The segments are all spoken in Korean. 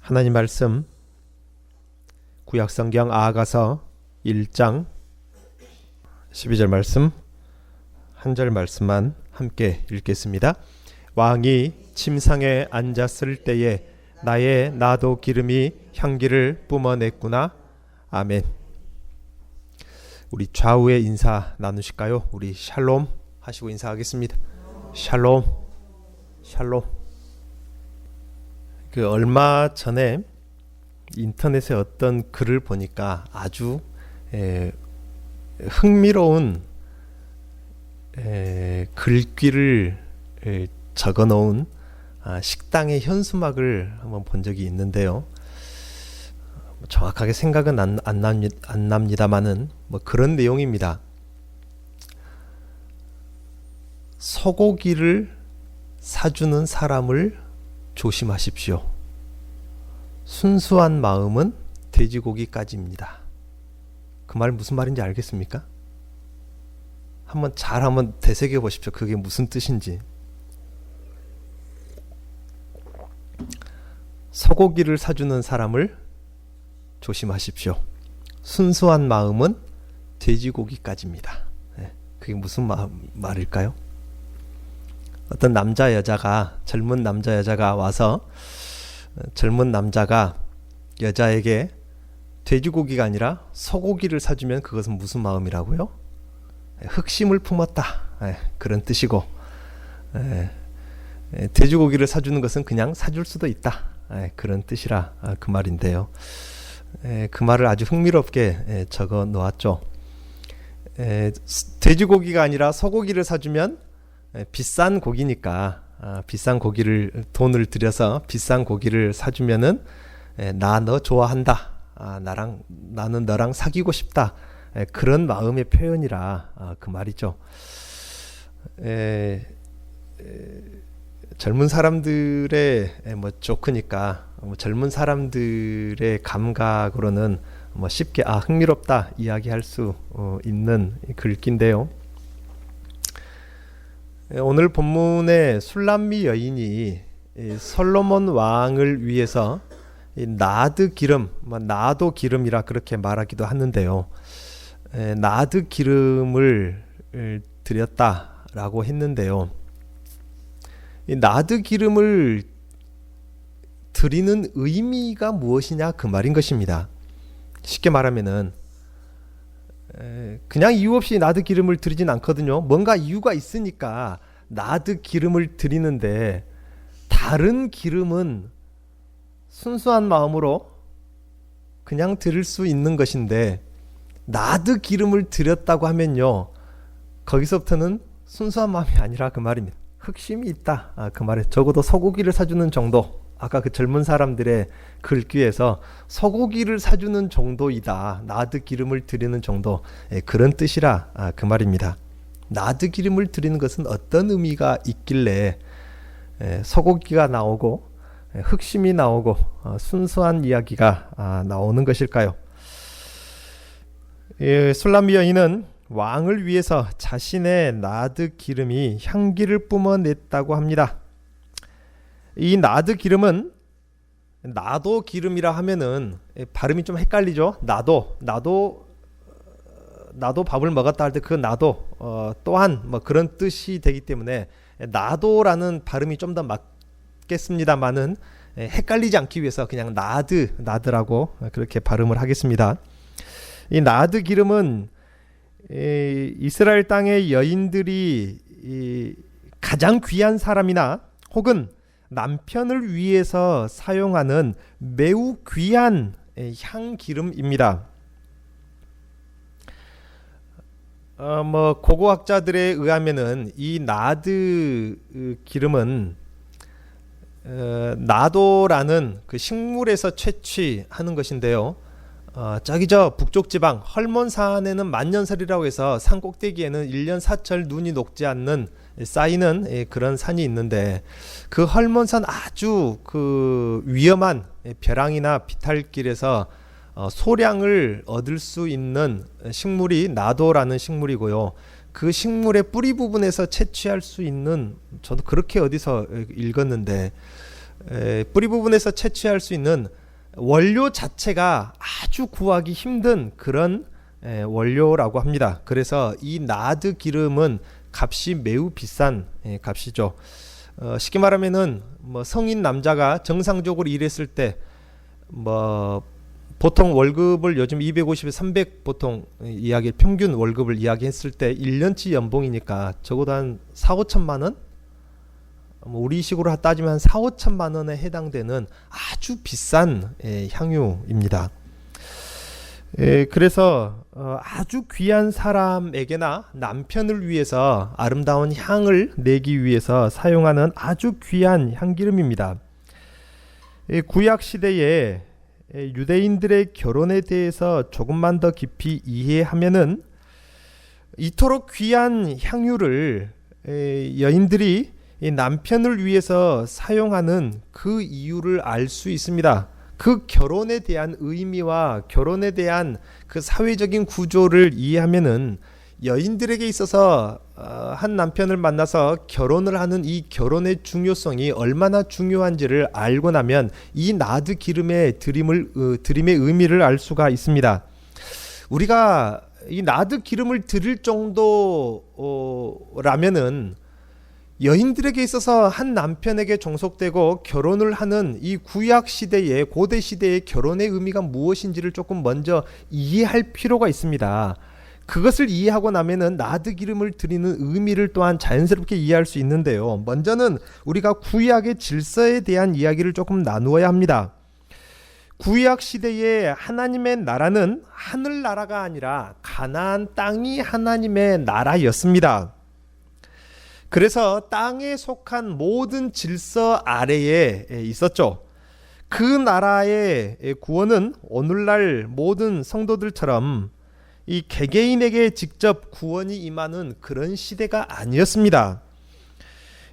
하나님 말씀 구약성경 아하가서 1장 12절 말씀 한 절 말씀만 함께 읽겠습니다. 왕이 침상에 앉았을 때에 나의 나도 기름이 향기를 뿜어냈구나. 아멘. 우리 좌우에 인사 나누실까요? 우리 샬롬 하시고 인사하겠습니다. 샬롬 샬롬. 얼마 전에 인터넷에 어떤 글을 보니까 아주 흥미로운 글귀를 적어 놓은 식당의 현수막을 한번 본 적이 있는데요. 정확하게 생각은 안 납니다만은 뭐 그런 내용입니다. 소고기를 사주는 사람을 조심하십시오. 순수한 마음은 돼지고기까지입니다. 그 말 무슨 말인지 알겠습니까? 한번 되새겨 보십시오. 그게 무슨 뜻인지. 소고기를 사주는 사람을 조심하십시오. 순수한 마음은 돼지고기까지입니다. 그게 무슨 말일까요? 어떤 젊은 남자 여자가 와서 젊은 남자가 여자에게 돼지고기가 아니라 소고기를 사주면 그것은 무슨 마음이라고요? 흑심을 품었다. 그런 뜻이고, 돼지고기를 사주는 것은 그냥 사줄 수도 있다. 그런 뜻이라 그 말인데요. 그 말을 아주 흥미롭게 적어 놓았죠. 돼지고기가 아니라 소고기를 사주면 비싼 고기니까 비싼 고기를 돈을 들여서 비싼 고기를 사주면은 나 너 좋아한다. 나는 너랑 사귀고 싶다. 그런 마음의 표현이라 그 말이죠. 젊은 사람들의 조크니까 젊은 사람들의 감각으로는 쉽게 흥미롭다 이야기할 수 있는 글귀인데요. 오늘 본문의 술람미 여인이 솔로몬 왕을 위해서 나드 기름, 나도 기름이라 그렇게 말하기도 하는데요. 나드 기름을 드렸다라고 했는데요. 이 나드 기름을 드리는 의미가 무엇이냐 그 말인 것입니다. 쉽게 말하면은 그냥 이유 없이 나드 기름을 드리진 않거든요. 뭔가 이유가 있으니까 나드 기름을 드리는데, 다른 기름은 순수한 마음으로 그냥 드릴 수 있는 것인데 나드 기름을 드렸다고 하면요, 거기서부터는 순수한 마음이 아니라 그 말입니다. 흑심이 있다. 그 말에 적어도 소고기를 사주는 정도, 아까 그 젊은 사람들의 글귀에서 소고기를 사주는 정도이다. 나드 기름을 드리는 정도, 그런 뜻이라 그 말입니다. 나드 기름을 드리는 것은 어떤 의미가 있길래 소고기가 나오고 흑심이 나오고 순수한 이야기가 나오는 것일까요? 술람미 여인은 왕을 위해서 자신의 나드 기름이 향기를 뿜어냈다고 합니다. 이 나드 기름은 나도 기름이라 하면은 발음이 좀 헷갈리죠. 나도 밥을 먹었다 할 때 그 나도 또한 그런 뜻이 되기 때문에 나도라는 발음이 좀 더 맞겠습니다만은 헷갈리지 않기 위해서 그냥 나드라고 그렇게 발음을 하겠습니다. 이 나드 기름은 이스라엘 땅의 여인들이 가장 귀한 사람이나 혹은 남편을 위해서 사용하는 매우 귀한 향기름입니다. 고고학자들에 의하면은 이 나드 기름은 나도라는 그 식물에서 채취하는 것인데요. 저기 저 북쪽 지방 헐몬산에는 만년설이라고 해서 산 꼭대기에는 1년 사철 눈이 녹지 않는 쌓이는 그런 산이 있는데, 그 헐몬산 아주 그 위험한 벼랑이나 비탈길에서 소량을 얻을 수 있는 식물이 나도라는 식물이고요. 그 식물의 뿌리 부분에서 채취할 수 있는, 저도 그렇게 어디서 읽었는데 뿌리 부분에서 채취할 수 있는 원료 자체가 아주 구하기 힘든 그런 원료라고 합니다. 그래서 이 나드 기름은 값이 매우 비싼 값이죠. 쉽게 말하면은 뭐 성인 남자가 정상적으로 일했을 때 뭐 보통 월급을 요즘 250에 300 보통 이야기 평균 월급을 이야기했을 때 1년치 연봉이니까 적어도 한 4, 5천만 원? 뭐 우리식으로 따지면 한 4, 5천만 원에 해당되는 아주 비싼 향유입니다. 그래서 아주 귀한 사람에게나 남편을 위해서 아름다운 향을 내기 위해서 사용하는 아주 귀한 향기름입니다. 구약 시대에 유대인들의 결혼에 대해서 조금만 더 깊이 이해하면은 이토록 귀한 향유를 여인들이 남편을 위해서 사용하는 그 이유를 알 수 있습니다. 그 결혼에 대한 의미와 결혼에 대한 그 사회적인 구조를 이해하면은 여인들에게 있어서 한 남편을 만나서 결혼을 하는 이 결혼의 중요성이 얼마나 중요한지를 알고 나면 이 나드 기름의 드림의 의미를 알 수가 있습니다. 우리가 이 나드 기름을 드릴 정도라면은 여인들에게 있어서 한 남편에게 종속되고 결혼을 하는 이 구약 시대의 고대 시대의 결혼의 의미가 무엇인지를 조금 먼저 이해할 필요가 있습니다. 그것을 이해하고 나면은 나드 기름을 드리는 의미를 또한 자연스럽게 이해할 수 있는데요. 먼저는 우리가 구약의 질서에 대한 이야기를 조금 나누어야 합니다. 구약 시대의 하나님의 나라는 하늘나라가 아니라 가나안 땅이 하나님의 나라였습니다. 그래서 땅에 속한 모든 질서 아래에 있었죠. 그 나라의 구원은 오늘날 모든 성도들처럼 이 개개인에게 직접 구원이 임하는 그런 시대가 아니었습니다.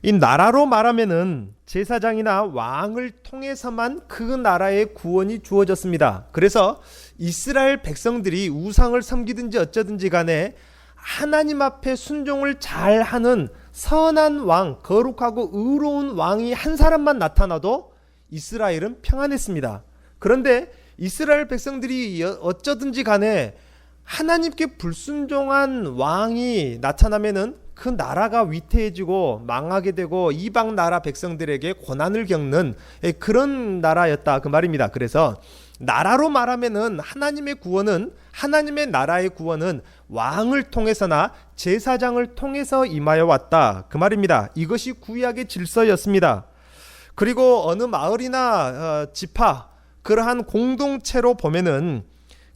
이 나라로 말하면은 제사장이나 왕을 통해서만 그 나라의 구원이 주어졌습니다. 그래서 이스라엘 백성들이 우상을 섬기든지 어쩌든지 간에 하나님 앞에 순종을 잘하는 선한 왕, 거룩하고 의로운 왕이 한 사람만 나타나도 이스라엘은 평안했습니다. 그런데 이스라엘 백성들이 어쩌든지 간에 하나님께 불순종한 왕이 나타나면은 그 나라가 위태해지고 망하게 되고 이방 나라 백성들에게 고난을 겪는 그런 나라였다 그 말입니다. 그래서 나라로 말하면은 하나님의 구원은 하나님의 나라의 구원은 왕을 통해서나 제사장을 통해서 임하여 왔다 그 말입니다. 이것이 구약의 질서였습니다. 그리고 어느 마을이나 지파 그러한 공동체로 보면은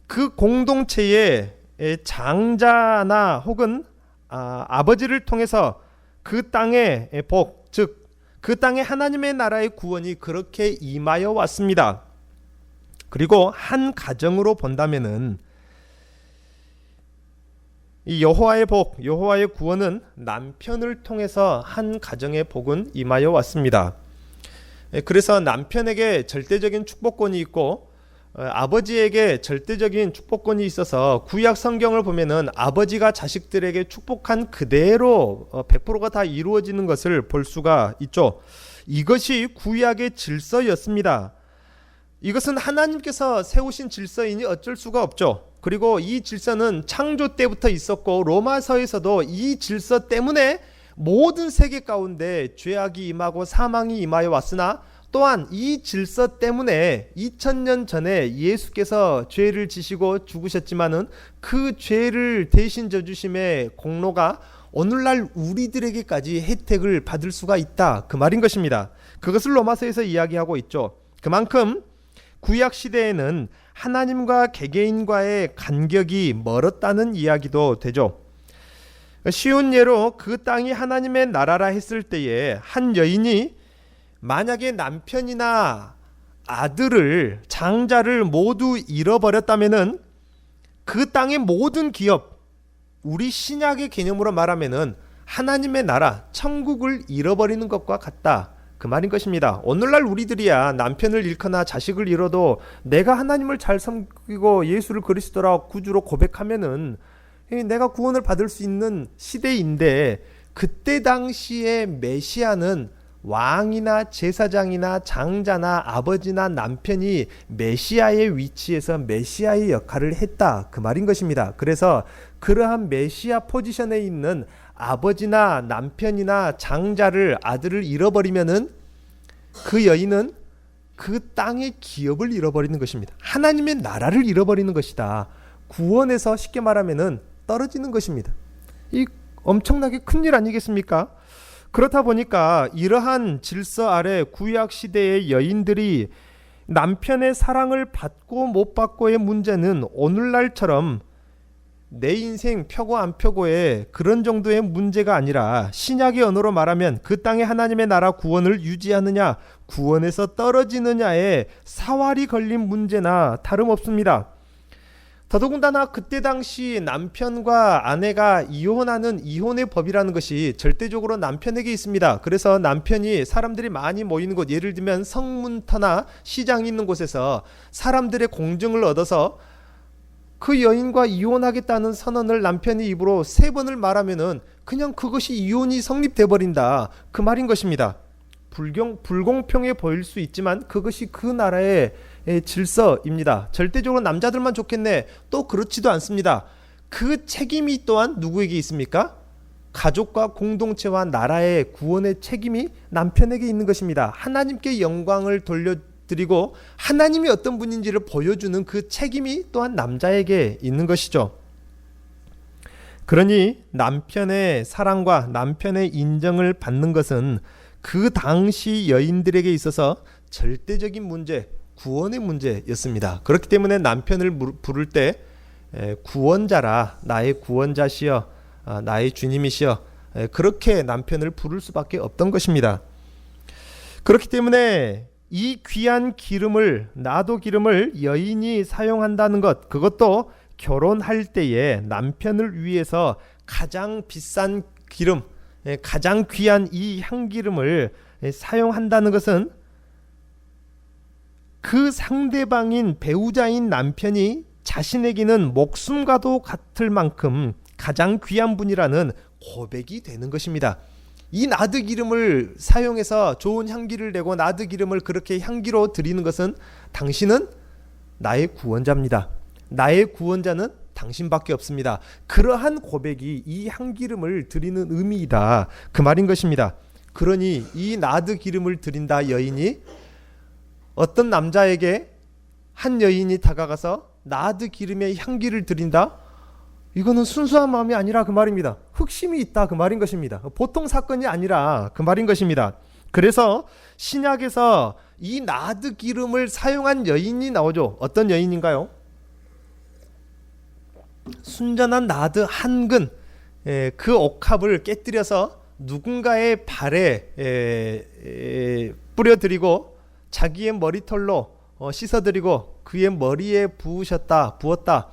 그 공동체의 장자나 혹은 아버지를 통해서 그 땅의 복, 즉 그 땅에 하나님의 나라의 구원이 그렇게 임하여 왔습니다. 그리고 한 가정으로 본다면은 이 여호와의 복, 여호와의 구원은 남편을 통해서 한 가정의 복은 임하여 왔습니다. 그래서 남편에게 절대적인 축복권이 있고 아버지에게 절대적인 축복권이 있어서 구약 성경을 보면은 아버지가 자식들에게 축복한 그대로 100%가 다 이루어지는 것을 볼 수가 있죠. 이것이 구약의 질서였습니다. 이것은 하나님께서 세우신 질서이니 어쩔 수가 없죠. 그리고 이 질서는 창조 때부터 있었고 로마서에서도 이 질서 때문에 모든 세계 가운데 죄악이 임하고 사망이 임하여 왔으나 또한 이 질서 때문에 2000년 전에 예수께서 죄를 지시고 죽으셨지만은 그 죄를 대신 져주심의 공로가 오늘날 우리들에게까지 혜택을 받을 수가 있다 그 말인 것입니다. 그것을 로마서에서 이야기하고 있죠. 그만큼 구약 시대에는 하나님과 개개인과의 간격이 멀었다는 이야기도 되죠. 쉬운 예로 그 땅이 하나님의 나라라 했을 때에 한 여인이 만약에 남편이나 아들을 장자를 모두 잃어버렸다면은 그 땅의 모든 기업, 우리 신약의 개념으로 말하면은 하나님의 나라, 천국을 잃어버리는 것과 같다 그 말인 것입니다. 오늘날 우리들이야 남편을 잃거나 자식을 잃어도 내가 하나님을 잘 섬기고 예수를 그리스도라 구주로 고백하면은 내가 구원을 받을 수 있는 시대인데 그때 당시에 메시아는 왕이나 제사장이나 장자나 아버지나 남편이 메시아의 위치에서 메시아의 역할을 했다, 그 말인 것입니다. 그래서 그러한 메시아 포지션에 있는 아버지나 남편이나 장자를, 아들을 잃어버리면은 그 여인은 그 땅의 기업을 잃어버리는 것입니다. 하나님의 나라를 잃어버리는 것이다. 구원에서 쉽게 말하면은 떨어지는 것입니다. 이 엄청나게 큰일 아니겠습니까? 그렇다 보니까 이러한 질서 아래 구약 시대의 여인들이 남편의 사랑을 받고 못 받고의 문제는 오늘날처럼 내 인생 펴고 안 펴고의 그런 정도의 문제가 아니라, 신약의 언어로 말하면 그 땅에 하나님의 나라 구원을 유지하느냐 구원에서 떨어지느냐에 사활이 걸린 문제나 다름없습니다. 더더군다나 그때 당시 남편과 아내가 이혼하는 이혼의 법이라는 것이 절대적으로 남편에게 있습니다. 그래서 남편이 사람들이 많이 모이는 곳, 예를 들면 성문터나 시장이 있는 곳에서 사람들의 공증을 얻어서 그 여인과 이혼하겠다는 선언을 남편이 입으로 3번을 말하면은 그냥 그것이 이혼이 성립돼 버린다, 그 말인 것입니다. 불공평해 보일 수 있지만 그것이 그 나라의 질서입니다. 절대적으로 남자들만 좋겠네, 또 그렇지도 않습니다. 그 책임이 또한 누구에게 있습니까? 가족과 공동체와 나라의 구원의 책임이 남편에게 있는 것입니다. 하나님께 영광을 돌려드리고 하나님이 어떤 분인지를 보여주는 그 책임이 또한 남자에게 있는 것이죠. 그러니 남편의 사랑과 남편의 인정을 받는 것은 그 당시 여인들에게 있어서 절대적인 문제, 구원의 문제였습니다. 그렇기 때문에 남편을 부를 때 구원자라, 나의 구원자시여, 나의 주님이시여, 그렇게 남편을 부를 수밖에 없던 것입니다. 그렇기 때문에 이 귀한 기름을, 나도 기름을 여인이 사용한다는 것, 그것도 결혼할 때에 남편을 위해서 가장 비싼 기름, 가장 귀한 이 향기름을 사용한다는 것은 그 상대방인 배우자인 남편이 자신에게는 목숨과도 같을 만큼 가장 귀한 분이라는 고백이 되는 것입니다. 이 나드 기름을 사용해서 좋은 향기를 내고 나드 기름을 그렇게 향기로 드리는 것은 당신은 나의 구원자입니다. 나의 구원자는 당신밖에 없습니다. 그러한 고백이 이 향기름을 드리는 의미이다, 그 말인 것입니다. 그러니 이 나드 기름을 드린다 여인이 어떤 남자에게 한 여인이 다가가서 나드 기름의 향기를 드린다, 이거는 순수한 마음이 아니라 그 말입니다. 흑심이 있다, 그 말인 것입니다. 보통 사건이 아니라 그 말인 것입니다. 그래서 신약에서 이 나드 기름을 사용한 여인이 나오죠. 어떤 여인인가요? 순전한 나드 한 근, 그 옥합을 깨뜨려서 누군가의 발에 뿌려드리고 자기의 머리털로 씻어드리고 그의 머리에 부었다.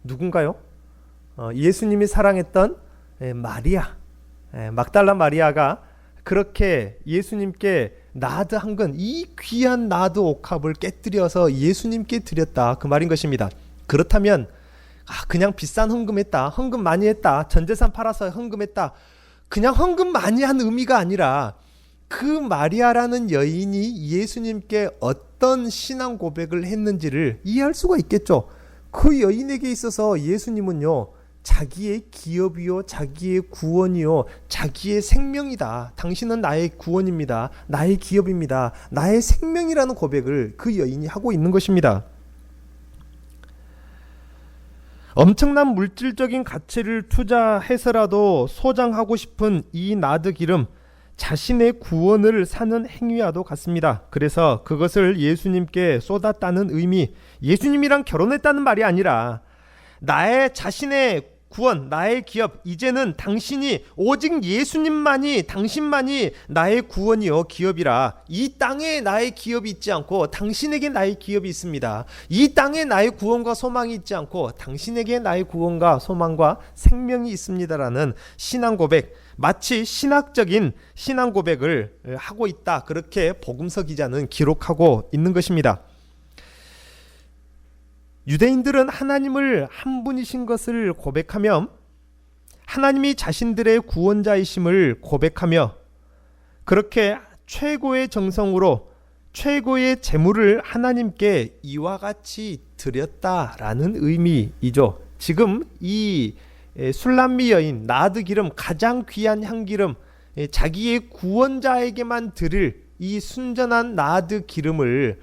누군가요? 예수님이 사랑했던 마리아, 막달라 마리아가 그렇게 예수님께 나드 한 근, 이 귀한 나드 옥합을 깨뜨려서 예수님께 드렸다, 그 말인 것입니다. 그렇다면 그냥 비싼 헌금했다, 헌금 많이 했다, 전재산 팔아서 헌금했다, 그냥 헌금 많이 한 의미가 아니라 그 마리아라는 여인이 예수님께 어떤 신앙 고백을 했는지를 이해할 수가 있겠죠. 그 여인에게 있어서 예수님은요, 자기의 기업이요, 자기의 구원이요, 자기의 생명이다. 당신은 나의 구원입니다, 나의 기업입니다, 나의 생명이라는 고백을 그 여인이 하고 있는 것입니다. 엄청난 물질적인 가치를 투자해서라도 소장하고 싶은 이 나드 기름, 자신의 구원을 사는 행위와도 같습니다. 그래서 그것을 예수님께 쏟았다는 의미, 예수님이랑 결혼했다는 말이 아니라 나의 자신의 구원, 나의 기업, 이제는 당신이, 오직 예수님만이, 당신만이 나의 구원이요 기업이라. 이 땅에 나의 기업이 있지 않고 당신에게 나의 기업이 있습니다. 이 땅에 나의 구원과 소망이 있지 않고 당신에게 나의 구원과 소망과 생명이 있습니다라는 신앙 고백, 마치 신학적인 신앙 고백을 하고 있다, 그렇게 복음서 기자는 기록하고 있는 것입니다. 유대인들은 하나님을 한 분이신 것을 고백하며 하나님이 자신들의 구원자이심을 고백하며 그렇게 최고의 정성으로 최고의 제물을 하나님께 이와 같이 드렸다라는 의미이죠. 지금 이 술람미 여인 나드 기름, 가장 귀한 향기름, 자기의 구원자에게만 드릴 이 순전한 나드 기름을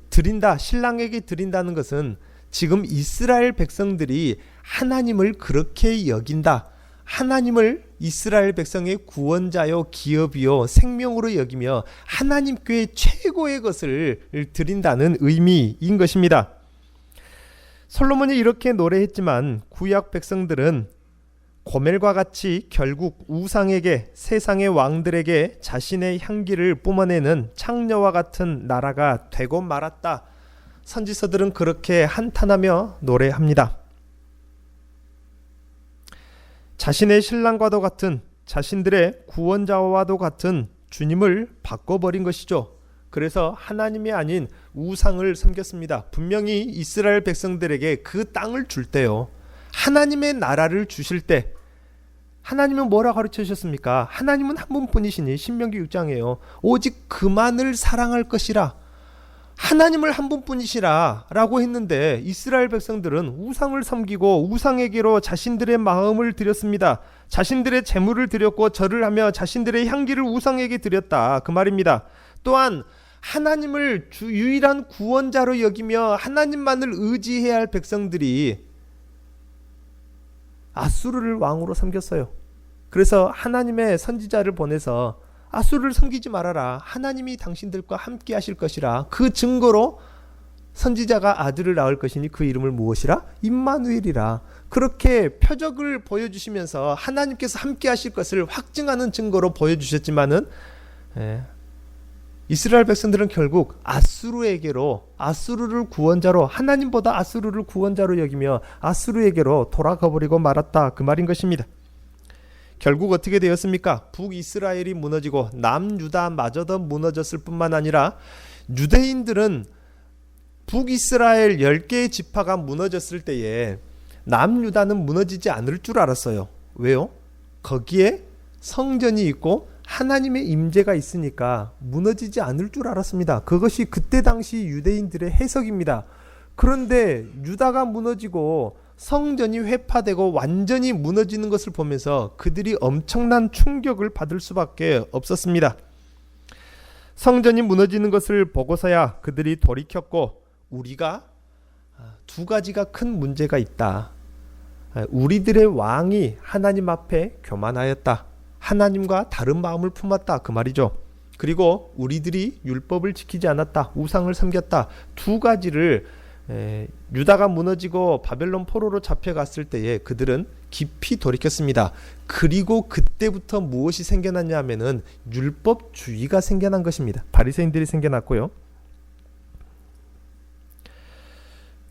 드린다, 신랑에게 드린다는 것은 지금 이스라엘 백성들이 하나님을 그렇게 여긴다, 하나님을 이스라엘 백성의 구원자요 기업이요 생명으로 여기며 하나님께 최고의 것을 드린다는 의미인 것입니다. 솔로몬이 이렇게 노래했지만 구약 백성들은 고멜과 같이 결국 우상에게, 세상의 왕들에게 자신의 향기를 뿜어내는 창녀와 같은 나라가 되고 말았다. 선지서들은 그렇게 한탄하며 노래합니다. 자신의 신랑과도 같은, 자신들의 구원자와도 같은 주님을 바꿔버린 것이죠. 그래서 하나님이 아닌 우상을 섬겼습니다. 분명히 이스라엘 백성들에게 그 땅을 줄 때요, 하나님의 나라를 주실 때 하나님은 뭐라 가르치셨습니까? 하나님은 한 분뿐이시니, 신명기 6장이에요. 오직 그만을 사랑할 것이라, 하나님을 한 분뿐이시라 라고 했는데 이스라엘 백성들은 우상을 섬기고 우상에게로 자신들의 마음을 드렸습니다. 자신들의 재물을 드렸고 절을 하며 자신들의 향기를 우상에게 드렸다, 그 말입니다. 또한 하나님을 유일한 구원자로 여기며 하나님만을 의지해야 할 백성들이 아수르를 왕으로 섬겼어요. 그래서 하나님의 선지자를 보내서 아수르를 섬기지 말아라, 하나님이 당신들과 함께 하실 것이라, 그 증거로 선지자가 아들을 낳을 것이니 그 이름을 무엇이라? 임마누엘이라. 그렇게 표적을 보여주시면서 하나님께서 함께 하실 것을 확증하는 증거로 보여주셨지만은 이스라엘 백성들은 결국 아수르에게로, 아수르를 구원자로, 하나님보다 아수르를 구원자로 여기며 아수르에게로 돌아가 버리고 말았다, 그 말인 것입니다. 결국 어떻게 되었습니까? 북이스라엘이 무너지고 남유다마저도 무너졌을 뿐만 아니라 유대인들은 북이스라엘 10개의 지파가 무너졌을 때에 남유다는 무너지지 않을 줄 알았어요. 왜요? 거기에 성전이 있고 하나님의 임재가 있으니까 무너지지 않을 줄 알았습니다. 그것이 그때 당시 유대인들의 해석입니다. 그런데 유다가 무너지고 성전이 회파되고 완전히 무너지는 것을 보면서 그들이 엄청난 충격을 받을 수밖에 없었습니다. 성전이 무너지는 것을 보고서야 그들이 돌이켰고, 우리가 두 가지가 큰 문제가 있다. 우리들의 왕이 하나님 앞에 교만하였다, 하나님과 다른 마음을 품었다, 그 말이죠. 그리고 우리들이 율법을 지키지 않았다, 우상을 섬겼다. 두 가지를 유다가 무너지고 바벨론 포로로 잡혀갔을 때에 그들은 깊이 돌이켰습니다. 그리고 그때부터 무엇이 생겨났냐 하면은 율법주의가 생겨난 것입니다. 바리새인들이 생겨났고요.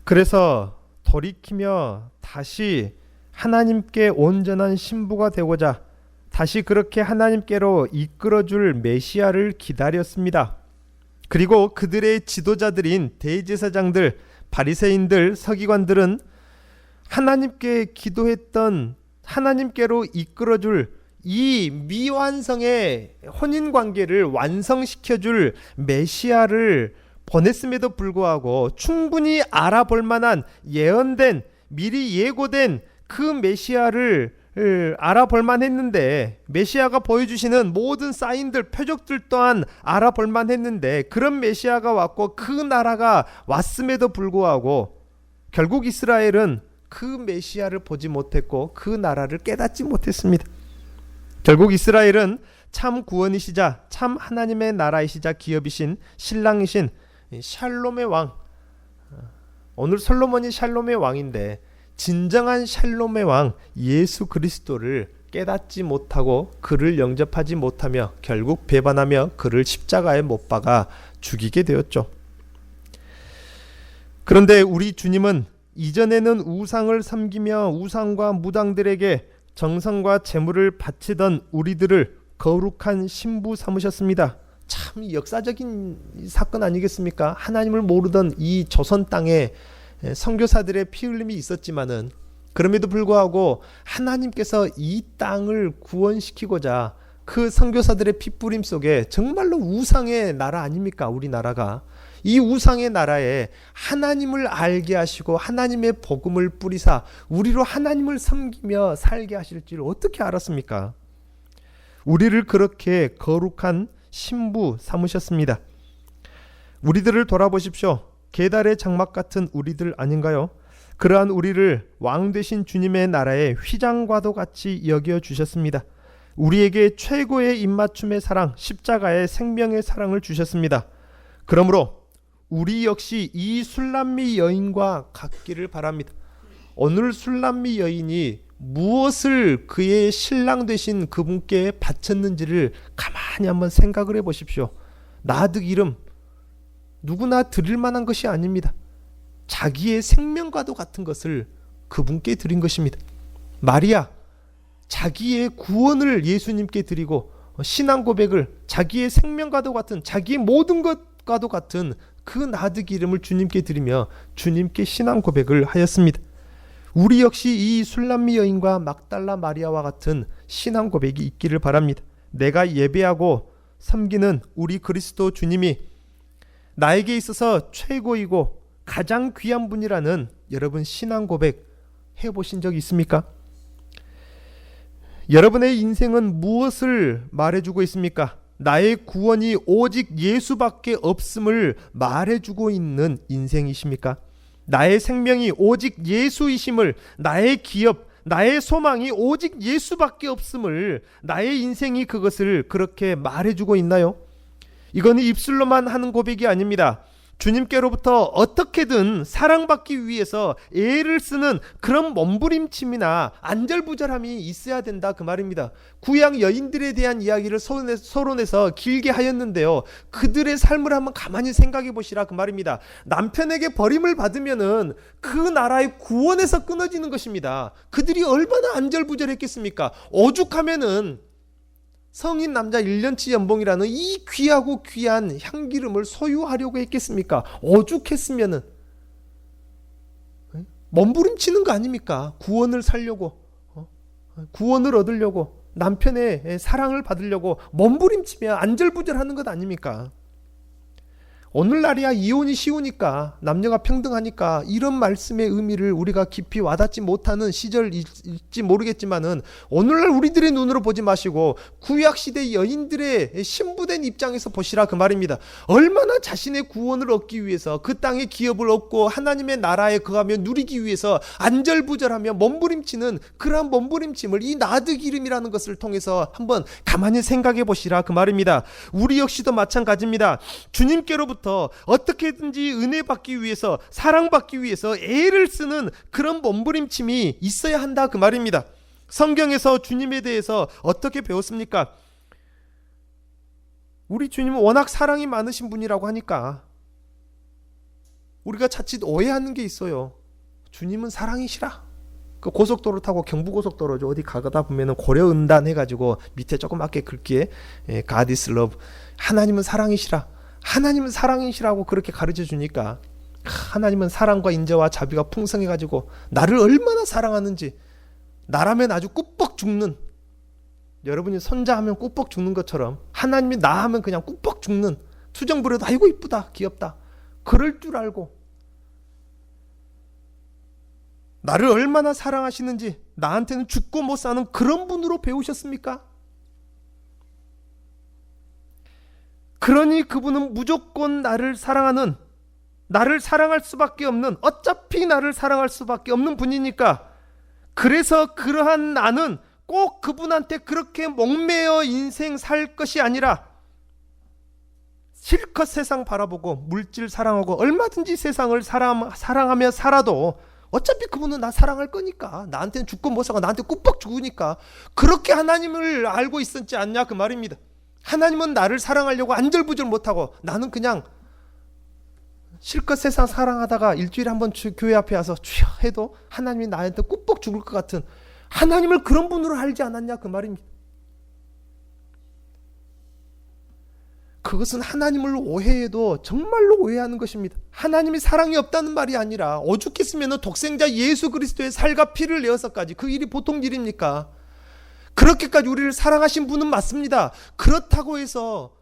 그래서 돌이키며 다시 하나님께 온전한 신부가 되고자 다시 그렇게 하나님께로 이끌어줄 메시아를 기다렸습니다. 그리고 그들의 지도자들인 대제사장들, 바리새인들, 서기관들은 하나님께 기도했던, 하나님께로 이끌어줄 이 미완성의 혼인관계를 완성시켜줄 메시아를 보냈음에도 불구하고 충분히 알아볼 만한, 예언된, 미리 예고된 그 메시아를 알아볼만 했는데, 메시아가 보여주시는 모든 사인들, 표적들 또한 알아볼만 했는데, 그런 메시아가 왔고 그 나라가 왔음에도 불구하고 결국 이스라엘은 그 메시아를 보지 못했고 그 나라를 깨닫지 못했습니다. 결국 이스라엘은 참 구원이시자 참 하나님의 나라이시자 기업이신 신랑이신 샬롬의 왕, 오늘 솔로몬이 샬롬의 왕인데 진정한 샬롬의 왕 예수 그리스도를 깨닫지 못하고 그를 영접하지 못하며 결국 배반하며 그를 십자가에 못 박아 죽이게 되었죠. 그런데 우리 주님은 이전에는 우상을 섬기며 우상과 무당들에게 정성과 재물을 바치던 우리들을 거룩한 신부 삼으셨습니다. 참 역사적인 사건 아니겠습니까? 하나님을 모르던 이 조선 땅에 선교사들의 피 흘림이 있었지만은 그럼에도 불구하고 하나님께서 이 땅을 구원시키고자 그 선교사들의 핏부림 속에 정말로 우상의 나라 아닙니까? 우리나라가. 이 우상의 나라에 하나님을 알게 하시고 하나님의 복음을 뿌리사 우리로 하나님을 섬기며 살게 하실 줄 어떻게 알았습니까? 우리를 그렇게 거룩한 신부 삼으셨습니다. 우리들을 돌아보십시오. 계달의 장막 같은 우리들 아닌가요? 그러한 우리를 왕 되신 주님의 나라의 휘장과도 같이 여겨주셨습니다. 우리에게 최고의 입맞춤의 사랑, 십자가의 생명의 사랑을 주셨습니다. 그러므로 우리 역시 이 술람미 여인과 같기를 바랍니다. 오늘 술람미 여인이 무엇을 그의 신랑 되신 그분께 바쳤는지를 가만히 한번 생각을 해보십시오. 나득 이름 누구나 드릴 만한 것이 아닙니다. 자기의 생명과도 같은 것을 그분께 드린 것입니다. 마리아 자기의 구원을 예수님께 드리고 신앙 고백을 자기의 생명과도 같은 자기의 모든 것과도 같은 그 나득 이름을 주님께 드리며 주님께 신앙 고백을 하였습니다. 우리 역시 이 술람미 여인과 막달라 마리아와 같은 신앙 고백이 있기를 바랍니다. 내가 예배하고 섬기는 우리 그리스도 주님이 나에게 있어서 최고이고 가장 귀한 분이라는 여러분 신앙 고백 해보신 적 있습니까? 여러분의 인생은 무엇을 말해주고 있습니까? 나의 구원이 오직 예수밖에 없음을 말해주고 있는 인생이십니까? 나의 생명이 오직 예수이심을, 나의 기업, 나의 소망이 오직 예수밖에 없음을, 나의 인생이 그것을 그렇게 말해주고 있나요? 이거는 입술로만 하는 고백이 아닙니다. 주님께로부터 어떻게든 사랑받기 위해서 애를 쓰는 그런 몸부림침이나 안절부절함이 있어야 된다 그 말입니다. 구약 여인들에 대한 이야기를 서론에서 길게 하였는데요, 그들의 삶을 한번 가만히 생각해 보시라 그 말입니다. 남편에게 버림을 받으면은 그 나라의 구원에서 끊어지는 것입니다. 그들이 얼마나 안절부절했겠습니까? 오죽하면은 성인 남자 1년치 연봉이라는 이 귀하고 귀한 향기름을 소유하려고 했겠습니까? 오죽했으면은 몸부림치는 거 아닙니까? 구원을 살려고, 구원을 얻으려고, 남편의 사랑을 받으려고 몸부림치며 안절부절하는 것 아닙니까? 오늘날이야 이혼이 쉬우니까, 남녀가 평등하니까 이런 말씀의 의미를 우리가 깊이 와닿지 못하는 시절일지 모르겠지만은, 오늘날 우리들의 눈으로 보지 마시고 구약시대 여인들의 신부된 입장에서 보시라 그 말입니다. 얼마나 자신의 구원을 얻기 위해서, 그 땅의 기업을 얻고 하나님의 나라에 거하며 누리기 위해서 안절부절하며 몸부림치는 그러한 몸부림침을 이 나득 이름이라는 것을 통해서 한번 가만히 생각해 보시라 그 말입니다. 우리 역시도 마찬가지입니다. 주님께로부터 어떻게든지 은혜 받기 위해서, 사랑받기 위해서 애를 쓰는 그런 몸부림침이 있어야 한다 그 말입니다. 성경에서 주님에 대해서 어떻게 배웠습니까? 우리 주님은 워낙 사랑이 많으신 분이라고 하니까 우리가 자칫 오해하는 게 있어요. 주님은 사랑이시라. 그 고속도로 타고 경부고속도로죠, 어디 가다 보면은 고려은단 해가지고 밑에 조그맣게 글귀에 God is love, 하나님은 사랑이시라, 하나님은 사랑이시라고 그렇게 가르쳐 주니까, 하나님은 사랑과 인자와 자비가 풍성해가지고 나를 얼마나 사랑하는지, 나라면 아주 꾸벅 죽는, 여러분이 손자하면 꾸벅 죽는 것처럼 하나님이 나 하면 그냥 꾸벅 죽는, 투정 부려도 아이고 이쁘다 귀엽다 그럴 줄 알고, 나를 얼마나 사랑하시는지 나한테는 죽고 못 사는 그런 분으로 배우셨습니까? 그러니 그분은 무조건 나를 사랑하는, 나를 사랑할 수밖에 없는, 어차피 나를 사랑할 수밖에 없는 분이니까, 그래서 그러한 나는 꼭 그분한테 그렇게 목매어 인생 살 것이 아니라 실컷 세상 바라보고 물질 사랑하고 얼마든지 세상을 사랑하며 살아도 어차피 그분은 나 사랑할 거니까, 나한테는 죽고 못 사고 나한테 꾸벅 죽으니까 그렇게 하나님을 알고 있었지 않냐 그 말입니다. 하나님은 나를 사랑하려고 안절부절 못하고 나는 그냥 실컷 세상 사랑하다가 일주일에 한 번 교회 앞에 와서 주여 해도 하나님이 나한테 꾸벅 죽을 것 같은 하나님을 그런 분으로 알지 않았냐 그 말입니다. 그것은 하나님을 오해해도 정말로 오해하는 것입니다. 하나님이 사랑이 없다는 말이 아니라, 오죽했으면 독생자 예수 그리스도의 살과 피를 내어서까지, 그 일이 보통 일입니까? 그렇게까지 우리를 사랑하신 분은 맞습니다. 그렇다고 해서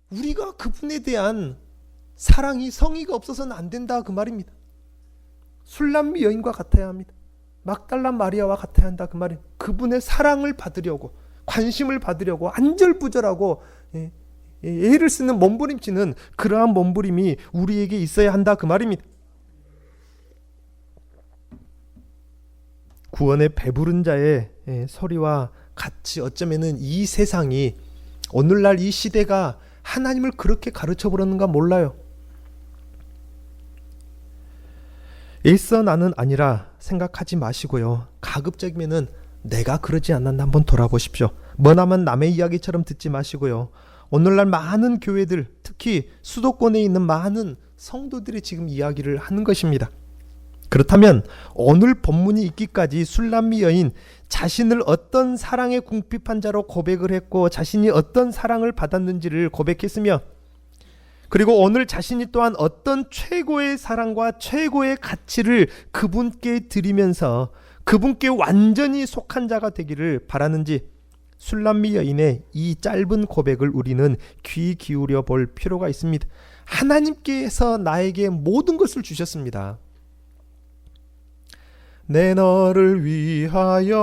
우리가 그분에 대한 사랑이, 성의가 없어서는 안 된다, 그 말입니다. 술람미 여인과 같아야 합니다. 막달라 마리아와 같아야 한다, 그 말입니다. 그분의 사랑을 받으려고, 관심을 받으려고 안절부절하고 애를 쓰는 몸부림치는 그러한 몸부림이 우리에게 있어야 한다, 그 말입니다. 구원에 배부른 자의 소리와 같이 어쩌면은 이 세상이, 오늘날 이 시대가 하나님을 그렇게 가르쳐버렸는가 몰라요. 일서 나는 아니라 생각하지 마시고요. 가급적이면은 내가 그러지 않았나 한번 돌아보십시오. 머나먼 남의 이야기처럼 듣지 마시고요. 오늘날 많은 교회들, 특히 수도권에 있는 많은 성도들이 지금 이야기를 하는 것입니다. 그렇다면 오늘 본문이 있기까지 술람미 여인 자신을 어떤 사랑에 궁핍한 자로 고백을 했고 자신이 어떤 사랑을 받았는지를 고백했으며, 그리고 오늘 자신이 또한 어떤 최고의 사랑과 최고의 가치를 그분께 드리면서 그분께 완전히 속한 자가 되기를 바라는지, 술람미 여인의 이 짧은 고백을 우리는 귀 기울여 볼 필요가 있습니다. 하나님께서 나에게 모든 것을 주셨습니다. 내 너를 위하여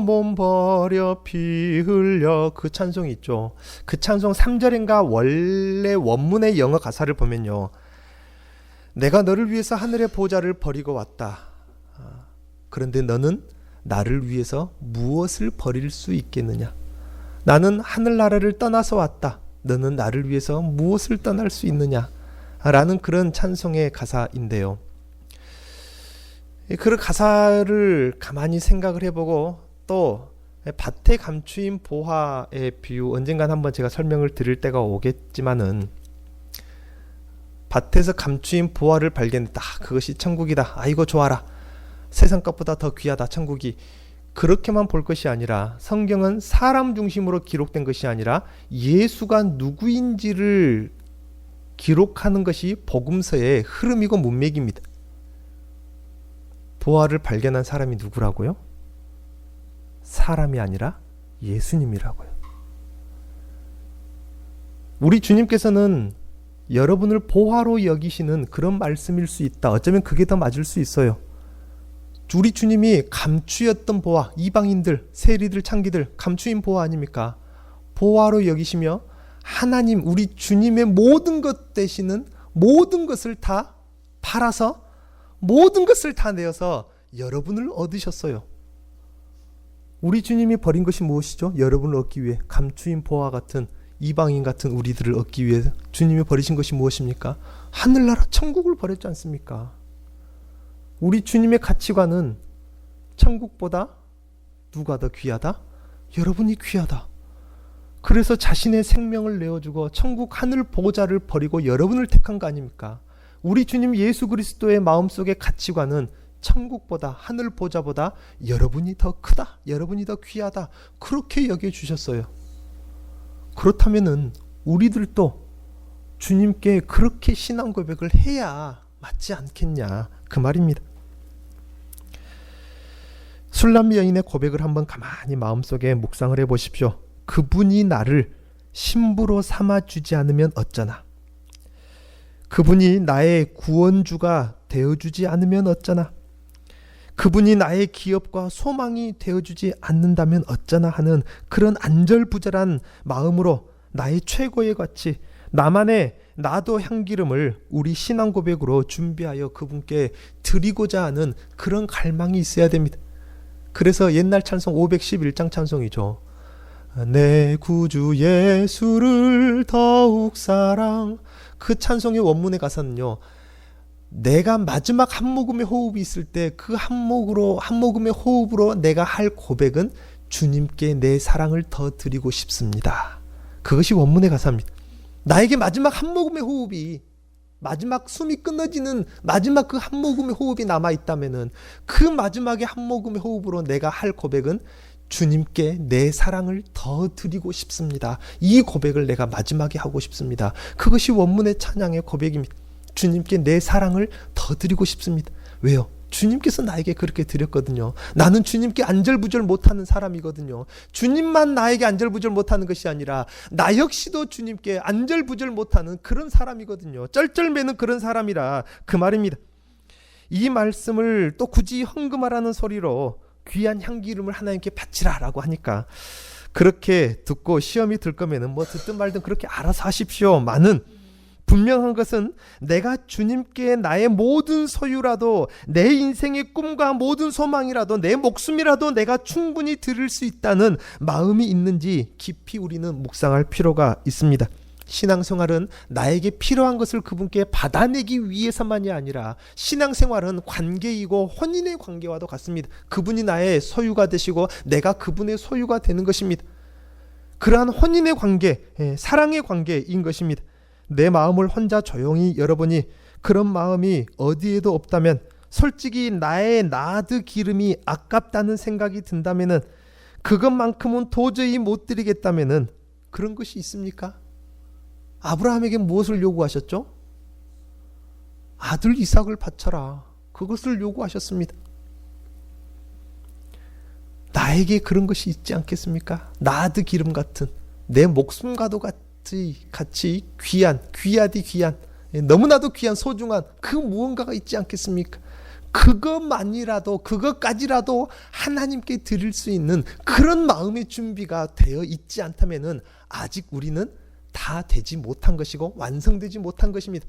몸 버려 피 흘려, 그 찬송이 있죠. 그 찬송 3절인가 원래 원문의 영어 가사를 보면요, 내가 너를 위해서 하늘의 보좌를 버리고 왔다. 그런데 너는 나를 위해서 무엇을 버릴 수 있겠느냐? 나는 하늘나라를 떠나서 왔다. 너는 나를 위해서 무엇을 떠날 수 있느냐? 라는 그런 찬송의 가사인데요. 그 가사를 가만히 생각을 해보고, 또 밭에 감추인 보화의 비유, 언젠간 한번 제가 설명을 드릴 때가 오겠지만은, 밭에서 감추인 보화를 발견했다. 그것이 천국이다. 아이고 좋아라. 세상 것보다 더 귀하다, 천국이. 그렇게만 볼 것이 아니라, 성경은 사람 중심으로 기록된 것이 아니라 예수가 누구인지를 기록하는 것이 복음서의 흐름이고 문맥입니다. 보화를 발견한 사람이 누구라고요? 사람이 아니라 예수님이라고요. 우리 주님께서는 여러분을 보화로 여기시는 그런 말씀일 수 있다. 어쩌면 그게 더 맞을 수 있어요. 우리 주님이 감추였던 보화, 이방인들, 세리들, 창기들, 감추인 보화 아닙니까? 보화로 여기시며 하나님, 우리 주님의 모든 것 되시는 모든 것을 다 팔아서, 모든 것을 다 내어서 여러분을 얻으셨어요. 우리 주님이 버린 것이 무엇이죠? 여러분을 얻기 위해, 감추인 보화 같은, 이방인 같은 우리들을 얻기 위해 주님이 버리신 것이 무엇입니까? 하늘나라 천국을 버렸지 않습니까? 우리 주님의 가치관은 천국보다 누가 더 귀하다? 여러분이 귀하다. 그래서 자신의 생명을 내어주고 천국 하늘 보좌를 버리고 여러분을 택한 거 아닙니까? 우리 주님 예수 그리스도의 마음속의 가치관은 천국보다, 하늘 보좌보다 여러분이 더 크다, 여러분이 더 귀하다, 그렇게 여겨주셨어요. 그렇다면은 우리들도 주님께 그렇게 신앙 고백을 해야 맞지 않겠냐, 그 말입니다. 술람미 여인의 고백을 한번 가만히 마음속에 묵상을 해보십시오. 그분이 나를 신부로 삼아주지 않으면 어쩌나? 그분이 나의 구원주가 되어주지 않으면 어쩌나? 그분이 나의 기업과 소망이 되어주지 않는다면 어쩌나 하는 그런 안절부절한 마음으로 나의 최고의 가치, 나도 향기름을 우리 신앙 고백으로 준비하여 그분께 드리고자 하는 그런 갈망이 있어야 됩니다. 그래서 옛날 찬송 511장 찬송이죠. 내 구주 예수를 더욱 사랑. 그 찬송의 원문의 가사는요, 내가 마지막 한 모금의 호흡이 있을 때 그 한 모금의 호흡으로 내가 할 고백은 주님께 내 사랑을 더 드리고 싶습니다. 그것이 원문의 가사입니다. 나에게 마지막 한 모금의 호흡이, 마지막 숨이 끊어지는 마지막 그 한 모금의 호흡이 남아있다면은 그 마지막에 한 모금의 호흡으로 내가 할 고백은 주님께 내 사랑을 더 드리고 싶습니다. 이 고백을 내가 마지막에 하고 싶습니다. 그것이 원문의 찬양의 고백입니다. 주님께 내 사랑을 더 드리고 싶습니다. 왜요? 주님께서 나에게 그렇게 드렸거든요. 나는 주님께 안절부절 못하는 사람이거든요. 주님만 나에게 안절부절 못하는 것이 아니라 나 역시도 주님께 안절부절 못하는 그런 사람이거든요. 쩔쩔매는 그런 사람이라 그 말입니다. 이 말씀을 또 굳이 헌금하라는 소리로 귀한 향기름을 하나님께 바치라라고 하니까 그렇게 듣고 시험이 들 거면은 뭐 듣든 말든 그렇게 알아서 하십시오만은 분명한 것은 내가 주님께 나의 모든 소유라도 내 인생의 꿈과 모든 소망이라도 내 목숨이라도 내가 충분히 드릴 수 있다는 마음이 있는지 깊이 우리는 묵상할 필요가 있습니다. 신앙생활은 나에게 필요한 것을 그분께 받아내기 위해서만이 아니라 신앙생활은 관계이고 혼인의 관계와도 같습니다. 그분이 나의 소유가 되시고 내가 그분의 소유가 되는 것입니다. 그러한 혼인의 관계, 사랑의 관계인 것입니다. 내 마음을 혼자 조용히 열어보니 그런 마음이 어디에도 없다면, 솔직히 나의 나드 기름이 아깝다는 생각이 든다면은, 그것만큼은 도저히 못 드리겠다면은 그런 것이 있습니까? 아브라함에게 무엇을 요구하셨죠? 아들 이삭을 바쳐라. 그것을 요구하셨습니다. 나에게 그런 것이 있지 않겠습니까? 나드 기름 같은, 내 목숨과도 같이 귀하디 귀한, 너무나도 귀한 소중한 그 무언가가 있지 않겠습니까? 그것만이라도, 그것까지라도 하나님께 드릴 수 있는 그런 마음의 준비가 되어 있지 않다면은 아직 우리는 다 되지 못한 것이고 완성되지 못한 것입니다.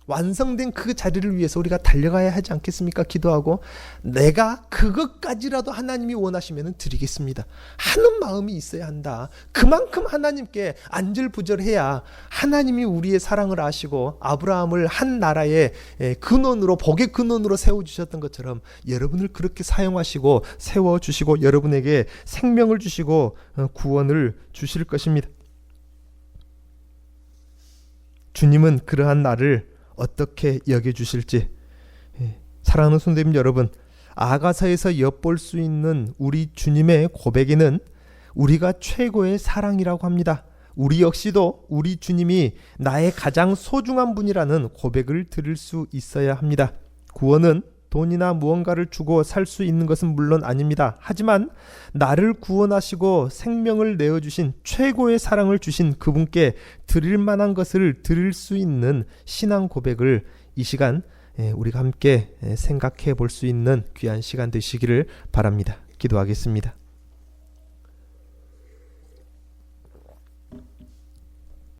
완성된 그 자리를 위해서 우리가 달려가야 하지 않겠습니까? 기도하고 내가 그것까지라도 하나님이 원하시면 드리겠습니다 하는 마음이 있어야 한다. 그만큼 하나님께 안절부절해야 하나님이 우리의 사랑을 아시고 아브라함을 한 나라의 근원으로, 복의 근원으로 세워주셨던 것처럼 여러분을 그렇게 사용하시고 세워주시고 여러분에게 생명을 주시고 구원을 주실 것입니다. 주님은 그러한 나를 어떻게 여겨주실지, 사랑하는 성도님 여러분, 아가서에서 엿볼 수 있는 우리 주님의 고백에는 우리가 최고의 사랑이라고 합니다. 우리 역시도 우리 주님이 나의 가장 소중한 분이라는 고백을 들을 수 있어야 합니다. 구원은 돈이나 무언가를 주고 살 수 있는 것은 물론 아닙니다. 하지만 나를 구원하시고 생명을 내어주신, 최고의 사랑을 주신 그분께 드릴 만한 것을 드릴 수 있는 신앙 고백을 이 시간 우리가 함께 생각해 볼 수 있는 귀한 시간 되시기를 바랍니다. 기도하겠습니다.